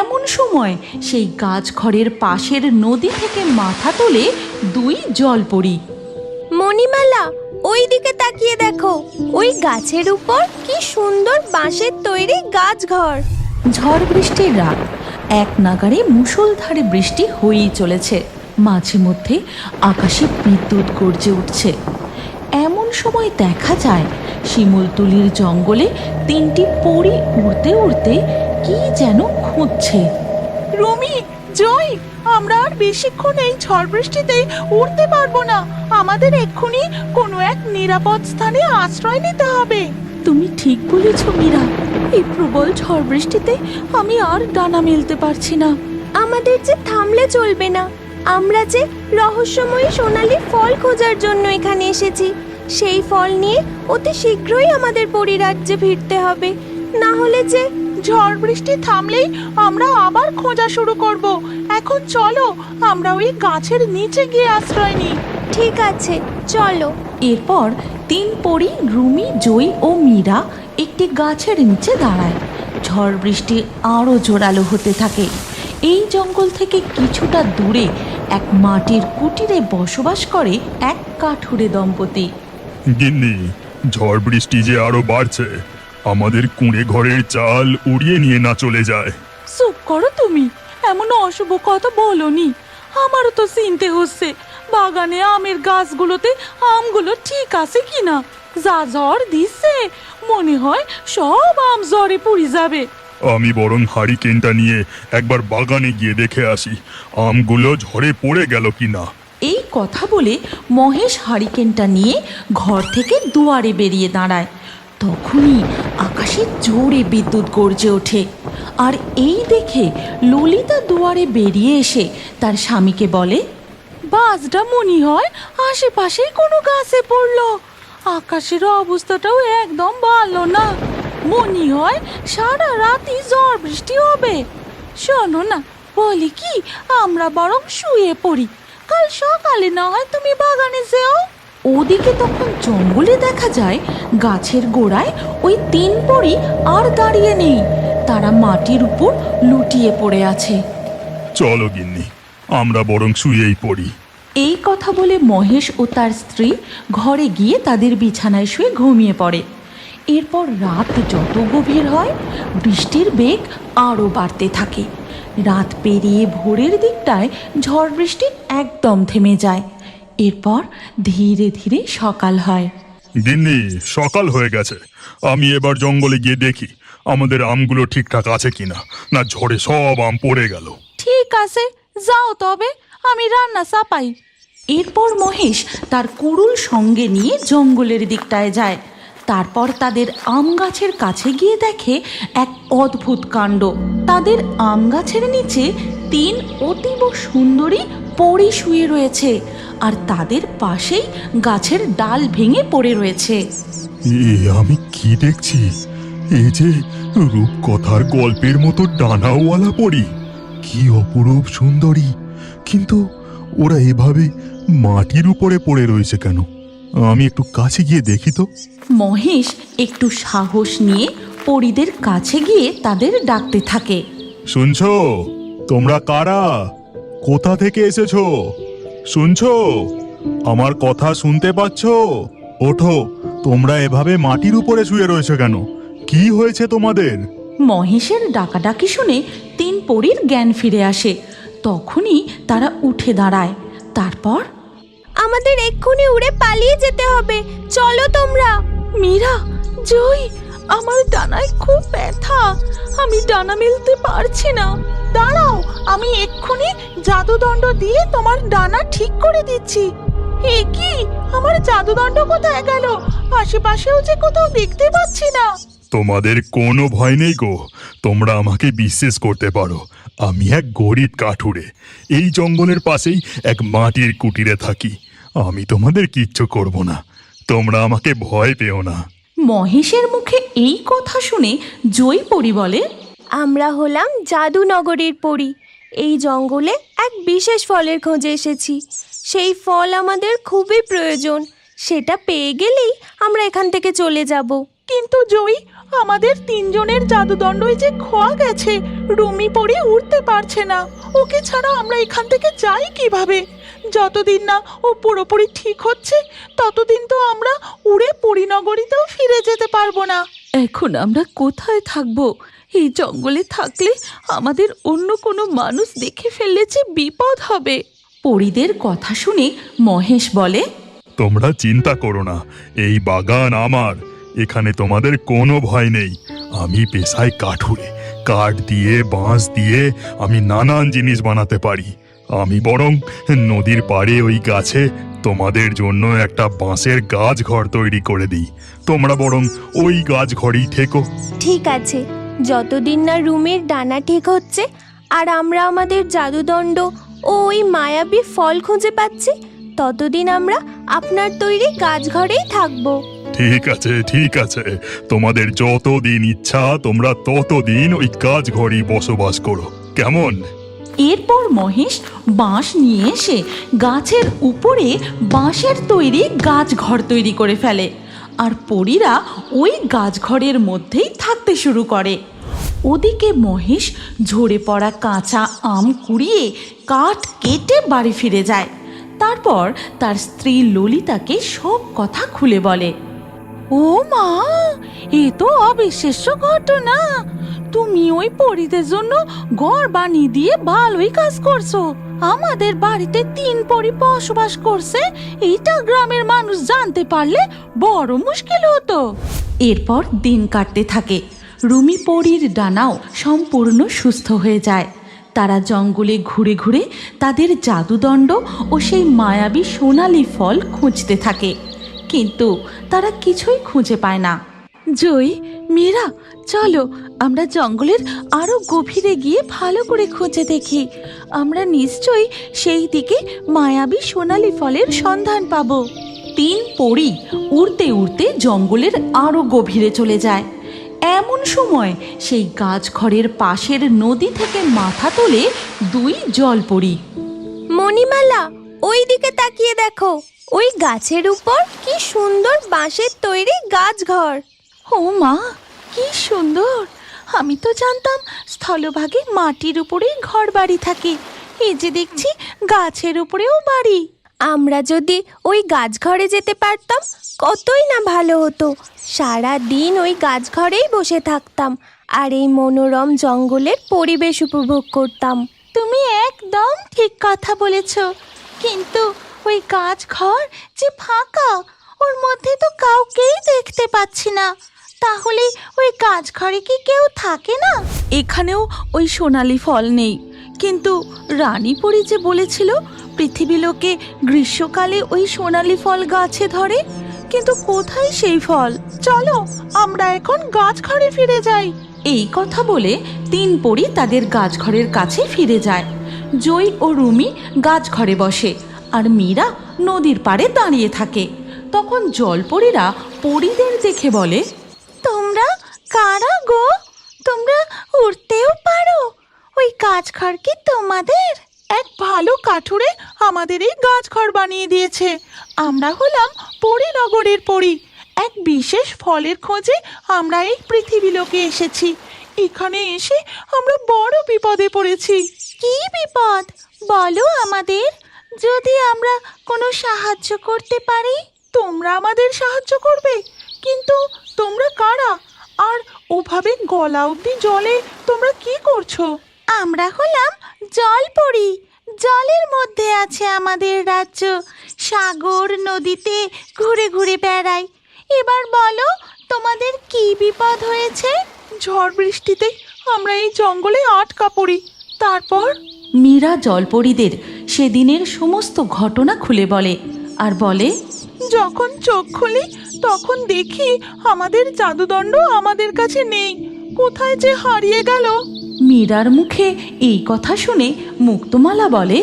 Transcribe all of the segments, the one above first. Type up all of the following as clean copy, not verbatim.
এমন সময় সেই গাছঘরের পাশের নদী থেকে মাথা তোলে দুই জলপরি। মণিমালা, ওই দিকে তাকিয়ে দেখো, ওই গাছের উপর কি সুন্দর বাঁশের তৈরি গাছঘর। ঝড় বৃষ্টির রাত, এক নাগাড়ে মুষলধারে বৃষ্টি হয়েই চলেছে। মাঝে মধ্যে আকাশে বিদ্যুৎ গর্জে উঠছে। এমন সময় দেখা যায় শিমুলতলির জঙ্গলে তিনটি পরী উড়তে উড়তে কি যেন খুঁজছে। রুমি, জয়, আমরা আর বেশিক্ষণ এই ঝড় বৃষ্টিতে উড়তে পারবো না। আমাদের এক্ষুনি কোনো এক নিরাপদ স্থানে আশ্রয় নিতে হবে। তুমি ঠিক বলেছ মীরা, এই প্রবল ঝড় বৃষ্টিতে আমি আর ডানা মেলতে পারছি না। আমাদের যে থামলে চলবে না। আমরা যে রহস্যময়ী সোনালী ফল খোঁজার জন্য এখানে এসেছি, সেই ফল নিয়ে অতি শীঘ্রই আমাদের পরিরাজ্যে ফিরতে হবে। না হলে যে ঝড় বৃষ্টি থামলেই আমরা আবার খোঁজা শুরু করব। এখন চলো আমরা ওই গাছের নিচে গিয়ে আশ্রয় নিই। ঠিক আছে, চলো। এরপর তিন পরী রুমি, জয় ও মীরা একটি গাছের নিচে দাঁড়ায়। ঝড় বৃষ্টি আরও জোরালো হতে থাকে। এই জঙ্গল থেকে কিছুটা দূরে এক মাটির কুটিরে বসবাস করে এক কাঠুরে দম্পতি। গিন্নি, ঝড় বৃষ্টি যে আরো বাড়ছে, আমাদের কুঁড়ে ঘরের চাল উড়িয়ে নিয়ে না চলে যায়। চুপ করো তুমি, এমন অশুভ কথা বলোনি। আমারও তো চিনতে হচ্ছে বাগানে আমের গাছগুলোতে আমগুলো ঠিক আছে কিনা। যা ঝড় দিচ্ছে মনে হয় সব আম ঝড়ে পুড়ে যাবে। আমি বরং হারিকেনটা নিয়ে একবার বাগানে গিয়ে দেখে আসি আমগুলো ঝড়ে পড়ে গেল কিনা। এই কথা বলে মহেশ হারিকেনটা নিয়ে ঘর থেকে দুয়ারে বেরিয়ে দাঁড়ায়। তখনই আকাশে জোরে বিদ্যুৎ গর্জে ওঠে। আর এই দেখে ললিতা দুয়ারে বেরিয়ে এসে তার স্বামীকে বলে, বাসটা মনে হয় আশেপাশেই কোনো গাছে পড়লো। আকাশের অবস্থাটাও একদম ভালো না, মনে হয় সারা রাতই ঝড় বৃষ্টি হবে। শোনো না, বলি কি, আমরা বরং শুয়ে পড়ি, কাল সকালে না হয় তুমি বাগানে যেও। ওদিকে তখন জঙ্গলে দেখা যায় গাছের গোড়ায় ওই তিন পরী আর দাঁড়িয়ে নেই, তারা মাটির উপর লুটিয়ে পড়ে আছে। চলো গিন্নি, আমরা বরং শুয়েই পড়ি। এই কথা বলে মহেশ ও তার স্ত্রী ঘরে গিয়ে তাদের বিছানায় শুয়ে ঘুমিয়ে পড়ে। এরপর রাত যত গভীর হয় বৃষ্টির বেগ আরও বাড়তে থাকে। রাত পেরিয়ে ভোরের দিকটায় ঝড় বৃষ্টি একদম থেমে যায়। এরপর ধীরে ধীরে সকাল হয়। গিন্নি, সকাল হয়ে গেছে। আমি এবার জঙ্গলে গিয়ে দেখি আমাদের আমগুলো ঠিকঠাক আছে কিনা, না ঝড়ে সব আম পড়ে গেল। ঠিক আছে, যাও তবে, আমি রান্না চাপাই। এরপর মহেশ তার কুড়ুল সঙ্গে নিয়ে জঙ্গলের দিকটায় যায়। তারপর তাদের আম গাছের কাছে গিয়ে দেখে এক অদ্ভুত কাণ্ড। তাদের আম গাছের নিচে তিন অতীব সুন্দরী পরী শুয়ে রয়েছে, আর তাদের পাশেই গাছের ডাল ভেঙে পড়ে রয়েছে। আমি কি দেখছি? এই যে রূপকথার গল্পের মতো ডানাওয়ালা পরী, কি অপরূপ সুন্দরী! কিন্তু ওরা এভাবে মাটির উপরে পড়ে রয়েছে কেন? আমি একটু কাছে গিয়ে দেখি তো। মহেশ একটু সাহস নিয়ে পরীদের কাছে গিয়ে তাদের ডাকতে থাকে। শুনছো? তোমরা কারা? কোথা থেকে এসেছো? শুনছো? আমার কথা শুনতে পাচ্ছ? ওঠো, তোমরা এভাবে মাটির উপরে শুয়ে রয়েছে কেন? কি হয়েছে তোমাদের? মহেশের ডাকাডাকি শুনে তিন পরীর জ্ঞান ফিরে আসে। তখনই তারা উঠে দাঁড়ায়। তারপর, আমাদের এক্ষুনি উড়ে পালিয়ে যেতে হবে, চলো তোমরা। মীরা, জয়, আমার ডানায় খুব ব্যথা, আমি ডানা মেলতে পারছি না। দাঁড়াও, আমি এক্ষুনি জাদুদণ্ড দিয়ে তোমার ডানা ঠিক করে দিচ্ছি। এ কি, আমার জাদুদণ্ড কোথায় গেল? আশেপাশেও যে কোথাও দেখতে পাচ্ছি না। তোমাদের কোনো ভয় নেই গো, তোমরা আমাকে বিশ্বাস করতে পারো। আমি এক গরিব কাঠুরে, এই জঙ্গলের পাশেই এক মাটির কুটিরে থাকি। আমি তোমাদের কিচ্ছু করব না, তোমরা আমাকে ভয় পেও না। মহেশের মুখে এই কথা শুনে জয় পরী বলে, আমরা হলাম জাদুনগরীর পরী। এই জঙ্গলে এক বিশেষ ফলের খোঁজে এসেছি। সেই ফল আমাদের খুবই প্রয়োজন, সেটা পেয়ে গেলেই আমরা এখান থেকে চলে যাব। কিন্তু জয়, আমাদের তিনজনের জাদুদণ্ডই যে খোয়া গেছে, রুমি পড়ে উঠতে পারছে না। ওকে ছাড়া আমরা এখান থেকে যাই কিভাবে? যতদিন না ও পুরোপুরি ঠিক হচ্ছে ততদিন তো আমরা উড়ে পরিনগরীতেও ফিরে যেতে পারবো না। এখন আমরা কোথায় থাকবো? এই জঙ্গলে থাকলে আমাদের অন্য কোনো মানুষ দেখে ফেললে যে বিপদ হবে। পরীদের কথা শুনে মহেশ বলে, তোমরা চিন্তা করো না, এই বাগান আমার, এখানে তোমাদের কোনো ভয় নেই। আমি পেশায় কাঠুরে, কাঠ দিয়ে বাঁশ দিয়ে আমি নানান জিনিস বানাতে পারি। আমি বরং নদীর পাড়ে ওই গাছে তোমাদের জন্য একটা বাঁশের গাছ ঘর তৈরি করে দিই। তোমরা বরং ওই গাছ ঘরেই থেকো। ঠিক আছে, যতদিন না রুমির ডানা ঠিক হচ্ছে আর আমরা আমাদের জাদুদণ্ড ও ওই মায়াবী ফল খুঁজে পাচ্ছি, ততদিন আমরা আপনার তৈরি গাছ ঘরেই থাকবো। ঠিক আছে, ঠিক আছে, তোমাদের যতদিন ইচ্ছা তোমরা ততদিন ওই গাছ ঘরেই বসবাস করো, কেমন? এরপর মহেশ বাঁশ নিয়ে এসে গাছের উপরে বাঁশের তৈরি গাছ ঘর তৈরি করে ফেলে, আর পরীরা ওই গাছ ঘরের মধ্যেই থাকতে শুরু করে। ওদিকে মহেশ ঝরে পড়া কাঁচা আম কুড়িয়ে কাঠ কেটে বাড়ি ফিরে যায়। তারপর তার স্ত্রী ললিতাকে সব কথা খুলে বলে। ও মা, এ তো অবিশ্বাস্য ঘটনা। তুমি ওই পরীদের জন্য ঘর বানিয়ে দিয়ে ভালোই কাজ করছো। আমাদের বাড়িতে 3 পরী বসবাস করছে, এইটা গ্রামের মানুষ জানতে পারলে বড় মুশকিল হতো। এরপর দিন কাটতে থাকে। রুমি পরীর ডানাও সম্পূর্ণ সুস্থ হয়ে যায়। তারা জঙ্গলে ঘুরে ঘুরে তাদের জাদুদণ্ড ও সেই মায়াবী সোনালি ফল খুঁজতে থাকে, কিন্তু তারা কিছুই খুঁজে পায় না। জয়ী, মীরা, চলো আমরা জঙ্গলের আরো গভীরে গিয়ে ভালো করে খুঁজে দেখি। আমরা নিশ্চয়ই সেই দিকে মায়াবী সোনালি ফলের সন্ধান পাবো। 3 পরী উড়তে উড়তে জঙ্গলের আরো গভীরে চলে যায়। এমন সময় সেই গাছ ঘরের পাশের নদী থেকে মাথা তোলে 2 জলপরী। মণিমালা, ওই দিকে তাকিয়ে দেখো, ওই গাছের উপর কি সুন্দর বাঁশের তৈরি গাছ ঘর। ও মা, কি সুন্দর! আমি তো জানতাম স্থলভাগে মাটির উপরেই ঘর বাড়ি থাকে, এই যে দেখছি গাছের উপরেও বাড়ি। আমরা যদি ওই গাছ ঘরে যেতে পারতাম কতই না ভালো হতো। সারা দিন ওই গাছ ঘরেই বসে থাকতাম আর এই মনোরম জঙ্গলের পরিবেশ উপভোগ করতাম। তুমি একদম ঠিক কথা বলেছ, কিন্তু ওই গাছ ঘর যে ফাঁকা, ওর মধ্যে তো কাউকেই দেখতে পাচ্ছি না। তাহলে ওই গাছ ঘরে কি কেউ থাকে না? এখানেও ওই সোনালি ফল নেই, কিন্তু রানীপরি যে বলেছিল পৃথিবী লোকে গ্রীষ্মকালে ওই সোনালি ফল গাছে ধরে, কিন্তু কোথায় সেই ফল? চলো আমরা এখন গাছ ঘরে ফিরে যাই। এই কথা বলে 3 পরী তাদের গাছ ঘরের কাছে ফিরে যায়। জয়ী ও রুমি গাছ ঘরে বসে, আর মীরা নদীর পাড়ে দাঁড়িয়ে থাকে। তখন জলপরীরা পরীদের দেখে বলে, তোমরা কারা গো? তোমরা উড়তেও পারো? ওই গাছ ঘর কি তোমাদের? এক ভালো কাঠুরে আমাদের এই গাছ ঘর বানিয়ে দিয়েছে। আমরা হলাম পরীনগরের পরী। এক বিশেষ ফলের খোঁজে আমরা এই পৃথিবী লোকে এসেছি। এখানে এসে আমরা বড় বিপদে পড়েছি। কি বিপদ বলো আমাদের, যদি আমরা কোনো সাহায্য করতে পারি। তোমরা আমাদের সাহায্য করবে, কিন্তু তোমরা কারা? আর ওভাবে গলা অবধি জলে তোমরা কি করছো? আমরা হলাম জলপরী। জলের মধ্যে আছে আমাদের রাজ্য। সাগর নদীতে ঘুরে ঘুরে বেড়াই। এবার বলো, তোমাদের কি বিপদ হয়েছে? ঝড় বৃষ্টিতে আমরা এই জঙ্গলে আটকা পড়ি। তারপর মীরা জলপরীদের সেদিনের সমস্ত ঘটনা খুলে বলে, আর বলে, যখন চোখ খুলি তখন দেখি আমাদের জাদুদণ্ড আমাদের কাছে নেই। কোথায় যে হারিয়ে গেল? মীরার মুখে এই কথা শুনে মুক্তমালা বলে,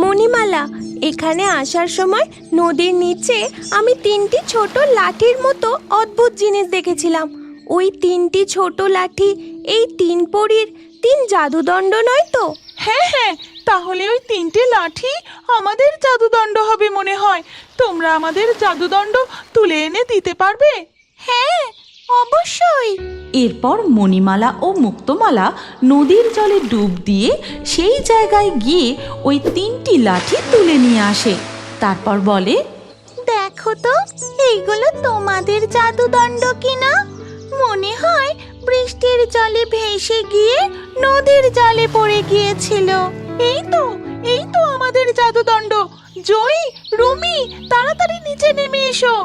মণিমালা, এখানে আসার সময় নদীর নিচে আমি 3টি ছোট লাঠির মতো অদ্ভুত জিনিস দেখেছিলাম। ওই 3টি ছোট লাঠি এই 3 পরীর 3 জাদুদণ্ড নয় তো? হ্যাঁ হ্যাঁ, তাহলে ওই 3টে লাঠি আমাদের জাদুদণ্ড হবে মনে হয়। তোমরা আমাদের জাদুদণ্ড তুলে এনে দিতে পারবে? হ্যাঁ, অবশ্যই। এরপর মণিমালা ও মুক্তমালা নদীর জলে ডুব দিয়ে সেই জায়গায় গিয়ে ওই 3টি লাঠি তুলে নিয়ে আসে। তারপর বলে, দেখো তো এইগুলো তোমাদের জাদুদণ্ড কিনা? মনে হয় বৃষ্টির জলে ভেসে গিয়ে নদীর জলে পড়ে গিয়েছিল। এই তো আমাদের জাদুদণ্ড। জয়ী, রুমি, তাড়াতাড়ি নিচে নেমে এসো।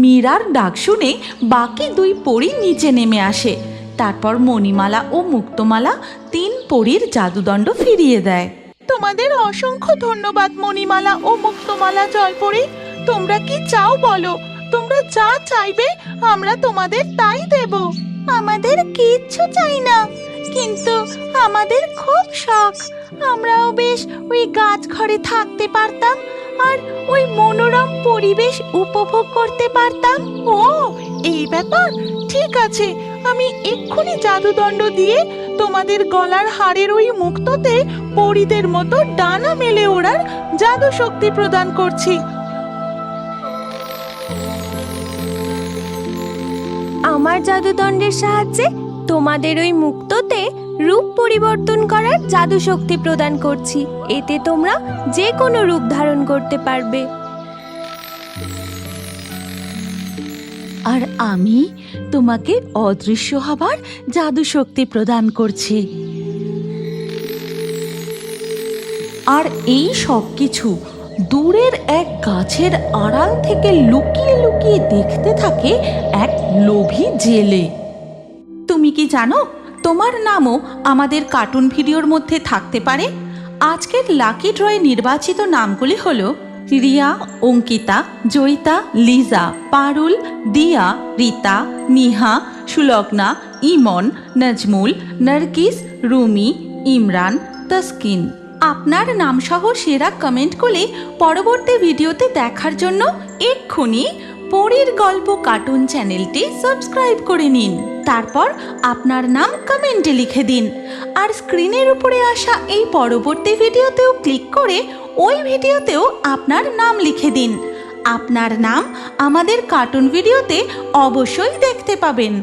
মীরার ডাক শুনে বাকি 2 পরী নিচে নেমে আসে। তারপর মণিমালা ও মুক্তমালা 3 পরীর জাদুদণ্ড ফিরিয়ে দেয়। তোমাদের অসংখ্য ধন্যবাদ মণিমালা ও মুক্তমালা জলপরী। তোমরা কি চাও বলো? তোমরা যা চাইবে আমরা তোমাদের তাই দেব। আমাদের কিচ্ছু চাই না, কিন্তু আমাদের খুব শখ আমরাও বেশ ওই গাছ ঘরে থাকতে পারতাম আর ওই মনোরম পরিবেশ উপভোগ করতে পারতাম। ও এই ব্যাপার, ঠিক আছে, আমি এক্ষুনি জাদুদণ্ড দিয়ে তোমাদের গলার হাড়ের ওই মুক্তোতে পরীদের মতো ডানা মেলে ওড়ার জাদু শক্তি প্রদান করছি। আমার জাদুদণ্ডের সাহায্যে তোমাদের ওই মুক্তোতে রূপ পরিবর্তন করার জাদু শক্তি প্রদান করছি। এতে তোমরা যে কোনো রূপ ধারণ করতে পারবে। আর আমি তোমাকে অদৃশ্য হবার জাদু শক্তি প্রদান করছি। আর এই সব কিছু দূরের এক গাছের আড়াল থেকে লুকিয়ে লুকিয়ে দেখতে থাকে এক লোভী জেলে। তুমি কি জানো, তোমার নামও আমাদের কার্টুন ভিডিওর মধ্যে থাকতে পারে। আজকের লাকি ড্রয়ে নির্বাচিত নামগুলি হলো রিয়া, অঙ্কিতা, জয়িতা, লিজা, পারুল, দিয়া, রীতা, নিহা, সুলগ্না, ইমন, নাজমুল, নার্গিস, রুমি, ইমরান, তাসকিন। আপনার নামসহ সেরা কমেন্ট করে পরবর্তী ভিডিওতে দেখার জন্য এক্ষুনি পরীর গল্প কার্টুন চ্যানেলটি সাবস্ক্রাইব করে নিন। তারপর আপনার নাম কমেন্টে লিখে দিন। আর স্ক্রিনের উপরে আসা এই পরবর্তী ভিডিওতেও ক্লিক করে ওই ভিডিওতেও আপনার নাম লিখে দিন। আপনার নাম আমাদের কার্টুন ভিডিওতে অবশ্যই দেখতে পাবেন।